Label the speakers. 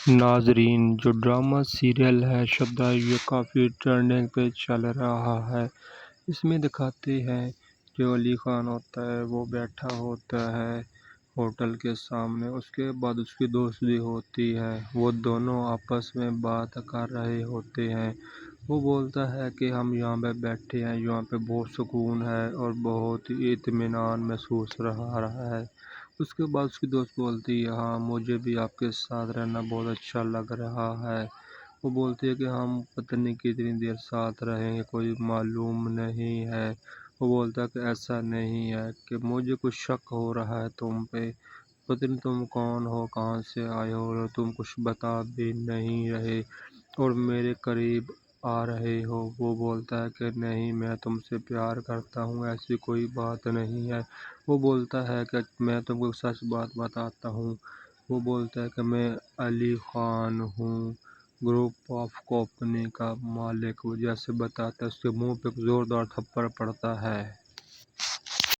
Speaker 1: ناظرین، جو drama serial ہے شدہ، یہ کافی ٹرینڈنگ پہ چل رہا ہے۔ اس میں دکھاتے ہیں جو علی خان ہوتا ہے وہ بیٹھا ہوتا ہے ہوٹل کے سامنے، اس کے بعد اس کی دوست بھی ہوتی ہے، وہ دونوں آپس میں بات کر رہے ہوتے ہیں۔ وہ بولتا ہے کہ ہم یہاں پہ بیٹھے ہیں، یہاں پہ بہت سکون ہے اور بہت ہی اطمینان محسوس رہا ہے۔ اس کے بعد اس کی دوست بولتی ہے ہاں مجھے بھی آپ کے ساتھ رہنا بہت اچھا لگ رہا ہے۔ وہ بولتی ہے کہ ہم پتہ نہیں کتنی دیر ساتھ رہیں گے، کوئی معلوم نہیں ہے۔ وہ بولتا ہے کہ ایسا نہیں ہے کہ مجھے کچھ شک ہو رہا ہے تم پہ، پتہ نہیں تم کون ہو، کہاں سے آئے ہو، اور تم کچھ بتا بھی نہیں رہے اور میرے قریب آ رہے ہو۔ وہ بولتا ہے کہ نہیں میں تم سے پیار کرتا ہوں، ایسی کوئی بات نہیں ہے۔ وہ بولتا ہے کہ میں تم کو سچ بات بتاتا ہوں۔ وہ بولتا ہے کہ میں علی خان ہوں، گروپ آف کمپنی کا مالک۔ وہ جیسے بتاتا ہے اس کے منہ پہ زوردار تھپڑ پڑتا ہے۔